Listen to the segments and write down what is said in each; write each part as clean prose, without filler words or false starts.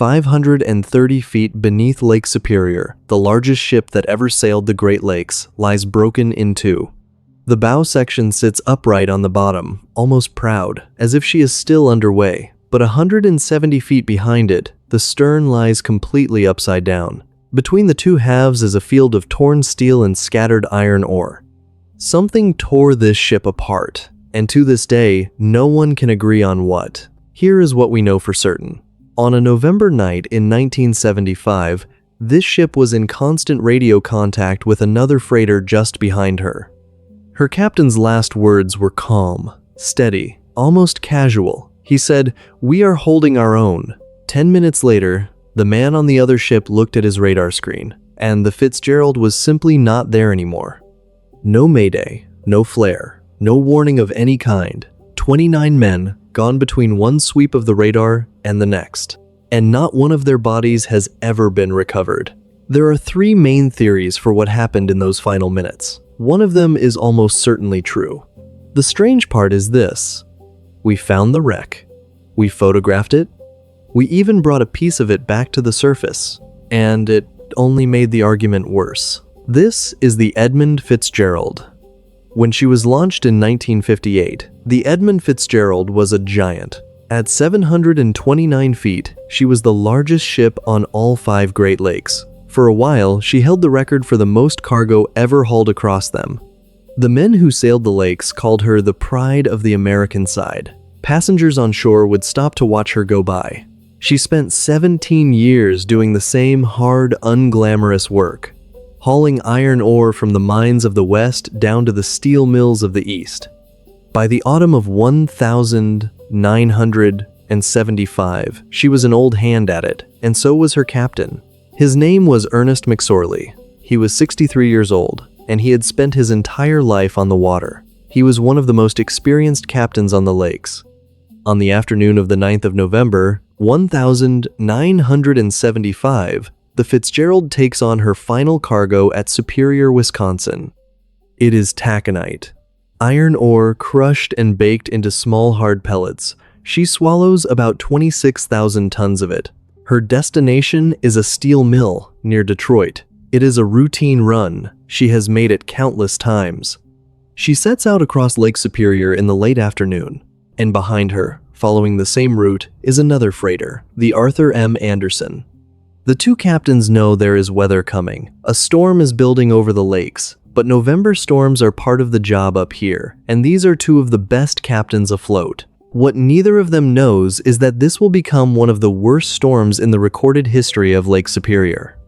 530 feet beneath Lake Superior, the largest ship that ever sailed the Great Lakes lies broken in two. The bow section sits upright on the bottom, almost proud, as if she is still underway, but 170 feet behind it, the stern lies completely upside down. Between the two halves is a field of torn steel and scattered iron ore. Something tore this ship apart, and to this day, no one can agree on what. Here is what we know for certain. On a November night in 1975, this ship was in constant radio contact with another freighter just behind her. Her captain's last words were calm, steady, almost casual. He said, "We are holding our own." 10 minutes later, the man on the other ship looked at his radar screen, and the Fitzgerald was simply not there anymore. No mayday, no flare, no warning of any kind. 29 men gone between one sweep of the radar and the next, and not one of their bodies has ever been recovered. There are three main theories for what happened in those final minutes. One of them is almost certainly true. The strange part is this: we found the wreck, we photographed it, we even brought a piece of it back to the surface, and it only made the argument worse. This is the Edmund Fitzgerald. When she was launched in 1958, the Edmund Fitzgerald was a giant. At 729 feet, she was the largest ship on all 5 Great Lakes. For a while, she held the record for the most cargo ever hauled across them. The men who sailed the lakes called her the pride of the American side. Passengers on shore would stop to watch her go by. She spent 17 years doing the same hard, unglamorous work, hauling iron ore from the mines of the West down to the steel mills of the East. By the autumn of 1975, she was an old hand at it, and so was her captain. His name was Ernest McSorley. He was 63 years old, and he had spent his entire life on the water. He was one of the most experienced captains on the lakes. On the afternoon of the 9th of November, 1975, the Fitzgerald takes on her final cargo at Superior, Wisconsin. It is taconite, iron ore crushed and baked into small hard pellets. She swallows about 26,000 tons of it. Her destination is a steel mill near Detroit. It is a routine run. She has made it countless times. She sets out across Lake Superior in the late afternoon, and behind her, following the same route, is another freighter, the Arthur M. Anderson. The two captains know there is weather coming. A storm is building over the lakes, but November storms are part of the job up here, and these are two of the best captains afloat. What neither of them knows is that this will become one of the worst storms in the recorded history of Lake Superior.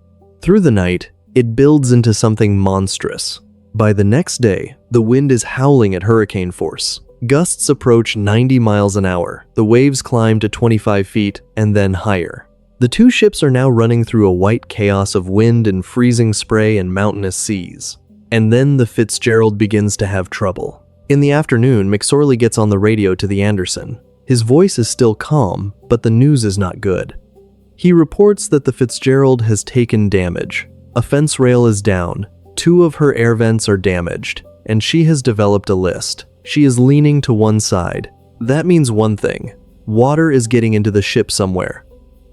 Through the night, it builds into something monstrous. By the next day, the wind is howling at hurricane force. Gusts approach 90 miles an hour. The waves climb to 25 feet and then higher. The two ships are now running through a white chaos of wind and freezing spray and mountainous seas. And then the Fitzgerald begins to have trouble. In the afternoon, McSorley gets on the radio to the Anderson. His voice is still calm, but the news is not good. He reports that the Fitzgerald has taken damage. A fence rail is down, 2 of her air vents are damaged, and she has developed a list. She is leaning to one side. That means one thing: water is getting into the ship somewhere.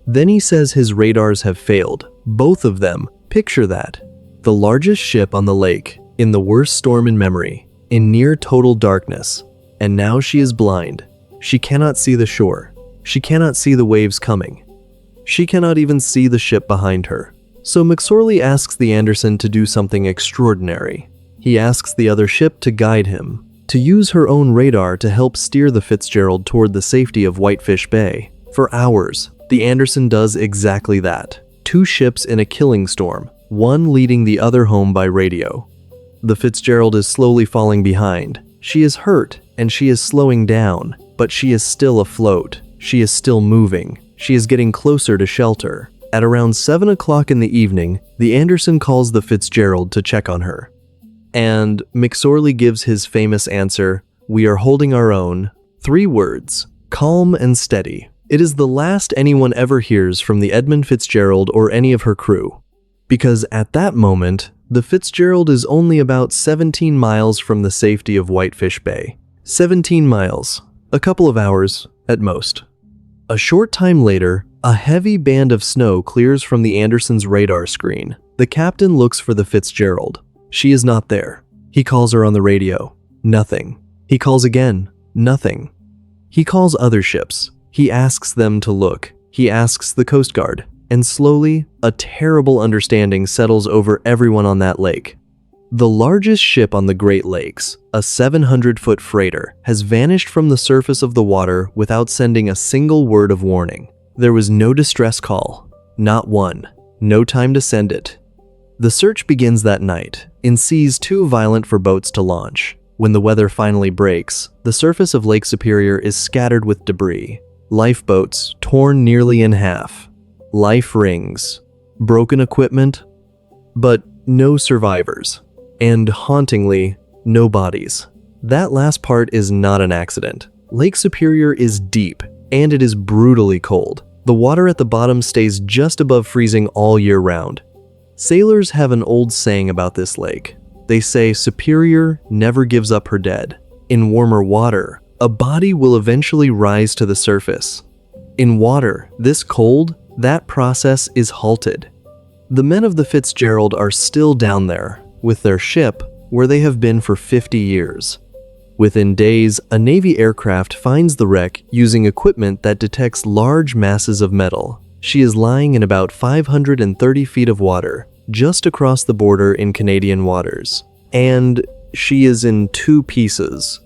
Then he says his radars have failed. Both of them. Picture that. The largest ship on the lake, in the worst storm in memory, in near total darkness, and now she is blind. She cannot see the shore. She cannot see the waves coming. She cannot even see the ship behind her. So McSorley asks the Anderson to do something extraordinary. He asks the other ship to guide him, to use her own radar to help steer the Fitzgerald toward the safety of Whitefish Bay. For hours, the Anderson does exactly that. 2 ships in a killing storm, one leading the other home by radio. The Fitzgerald is slowly falling behind. She is hurt, and she is slowing down, but she is still afloat. She is still moving. She is getting closer to shelter. At around 7 o'clock in the evening, the Anderson calls the Fitzgerald to check on her. And McSorley gives his famous answer, "We are holding our own." 3 words: calm and steady. It is the last anyone ever hears from the Edmund Fitzgerald or any of her crew. Because at that moment, the Fitzgerald is only about 17 miles from the safety of Whitefish Bay. 17 miles. A couple of hours, at most. A short time later, a heavy band of snow clears from the Andersons' radar screen. The captain looks for the Fitzgerald. She is not there. He calls her on the radio. Nothing. He calls again. Nothing. He calls other ships. He asks them to look. He asks the Coast Guard. And slowly, a terrible understanding settles over everyone on that lake. The largest ship on the Great Lakes, a 700-foot freighter, has vanished from the surface of the water without sending a single word of warning. There was no distress call. Not one. No time to send it. The search begins that night, in seas too violent for boats to launch. When the weather finally breaks, the surface of Lake Superior is scattered with debris. Lifeboats torn nearly in half. Life rings. Broken equipment, but no survivors. And hauntingly, no bodies. That last part is not an accident. Lake Superior is deep, and it is brutally cold. The water at the bottom stays just above freezing all year round. Sailors have an old saying about this lake. They say Superior never gives up her dead. In warmer water, a body will eventually rise to the surface. In water this cold, that process is halted. The men of the Fitzgerald are still down there, with their ship, where they have been for 50 years. Within days, a Navy aircraft finds the wreck using equipment that detects large masses of metal. She is lying in about 530 feet of water, just across the border in Canadian waters. And she is in 2 pieces.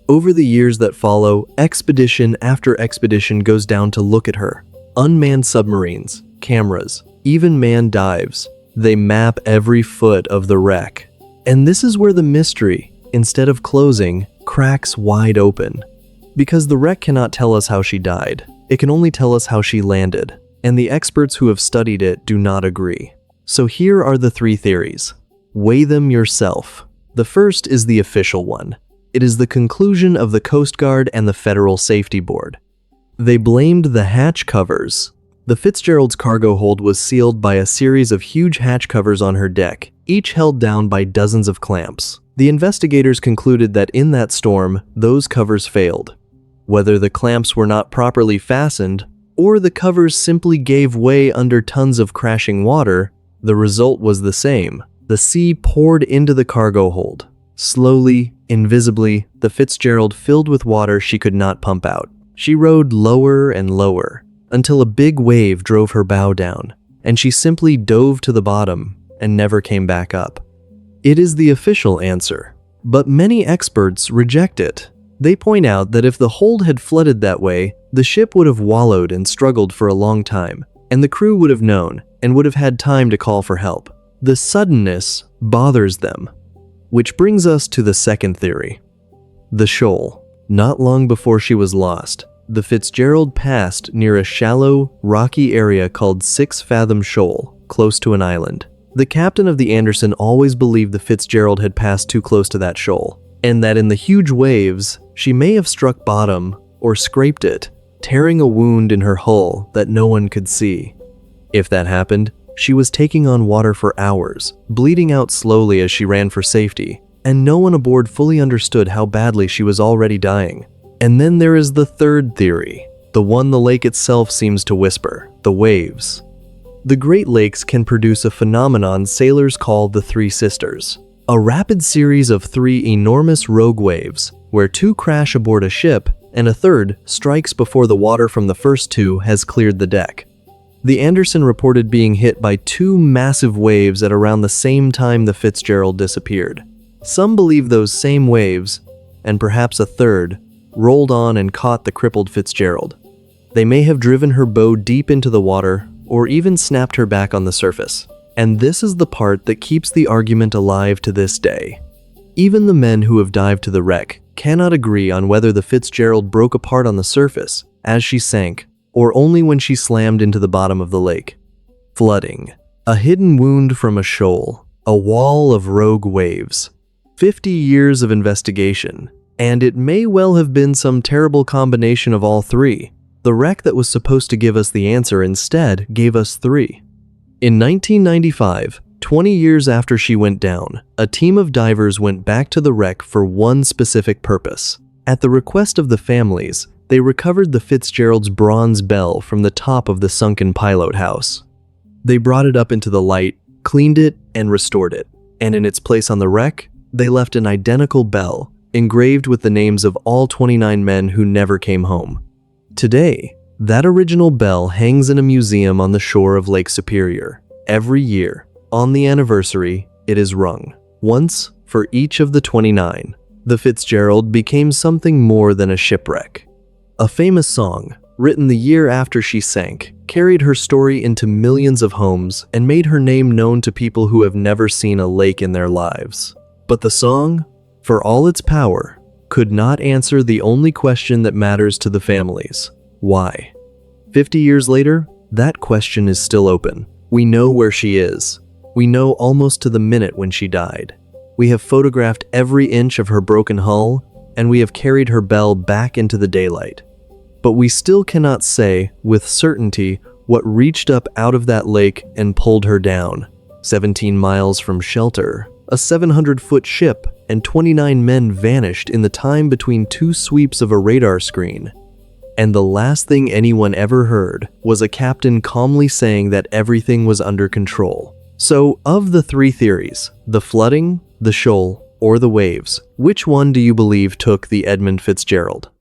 Over the years that follow, expedition after expedition goes down to look at her. Unmanned submarines, cameras, even manned dives. They map every foot of the wreck. And this is where the mystery, instead of closing, cracks wide open. Because the wreck cannot tell us how she died. It can only tell us how she landed. And the experts who have studied it do not agree. So here are the 3 theories. Weigh them yourself. The first is the official one. It is the conclusion of the Coast Guard and the Federal Safety Board. They blamed the hatch covers. The Fitzgerald's cargo hold was sealed by a series of huge hatch covers on her deck, each held down by dozens of clamps. The investigators concluded that in that storm, those covers failed. Whether the clamps were not properly fastened, or the covers simply gave way under tons of crashing water, the result was the same. The sea poured into the cargo hold. Slowly, invisibly, the Fitzgerald filled with water she could not pump out. She rode lower and lower, until a big wave drove her bow down, and she simply dove to the bottom and never came back up. It is the official answer, but many experts reject it. They point out that if the hold had flooded that way, the ship would have wallowed and struggled for a long time, and the crew would have known and would have had time to call for help. The suddenness bothers them. Which brings us to the second theory. The shoal. Not long before she was lost, the Fitzgerald passed near a shallow, rocky area called 6 Fathom Shoal, close to an island. The captain of the Anderson always believed the Fitzgerald had passed too close to that shoal, and that in the huge waves, she may have struck bottom or scraped it, tearing a wound in her hull that no one could see. If that happened, she was taking on water for hours, bleeding out slowly as she ran for safety, and no one aboard fully understood how badly she was already dying. And then there is the third theory, the one the lake itself seems to whisper, the waves. The Great Lakes can produce a phenomenon sailors call the Three Sisters, a rapid series of 3 enormous rogue waves, where 2 crash aboard a ship and a third strikes before the water from the first 2 has cleared the deck. The Anderson reported being hit by 2 massive waves at around the same time the Fitzgerald disappeared. Some believe those same waves, and perhaps a third, rolled on and caught the crippled Fitzgerald. They may have driven her bow deep into the water, or even snapped her back on the surface. And this is the part that keeps the argument alive to this day. Even the men who have dived to the wreck cannot agree on whether the Fitzgerald broke apart on the surface as she sank, or only when she slammed into the bottom of the lake. Flooding. A hidden wound from a shoal. A wall of rogue waves. 50 years of investigation. And it may well have been some terrible combination of all 3. The wreck that was supposed to give us the answer instead gave us 3. In 1995, 20 years after she went down, a team of divers went back to the wreck for one specific purpose. At the request of the families, They recovered the Fitzgerald's bronze bell from the top of the sunken pilot house. They brought it up into the light, cleaned it, and restored it. And in its place on the wreck, they left an identical bell, engraved with the names of all 29 men who never came home. Today, that original bell hangs in a museum on the shore of Lake Superior. Every year, on the anniversary, it is rung. Once, for each of the 29, the Fitzgerald became something more than a shipwreck. A famous song, written the year after she sank, carried her story into millions of homes and made her name known to people who have never seen a lake in their lives. But the song, for all its power, could not answer the only question that matters to the families. Why? 50 years later, that question is still open. We know where she is. We know almost to the minute when she died. We have photographed every inch of her broken hull, and we have carried her bell back into the daylight. But we still cannot say, with certainty, what reached up out of that lake and pulled her down. 17 miles from shelter, a 700-foot ship, and 29 men vanished in the time between two sweeps of a radar screen. And the last thing anyone ever heard was a captain calmly saying that everything was under control. So, of the three theories, the flooding, the shoal, or the waves, which one do you believe took the Edmund Fitzgerald?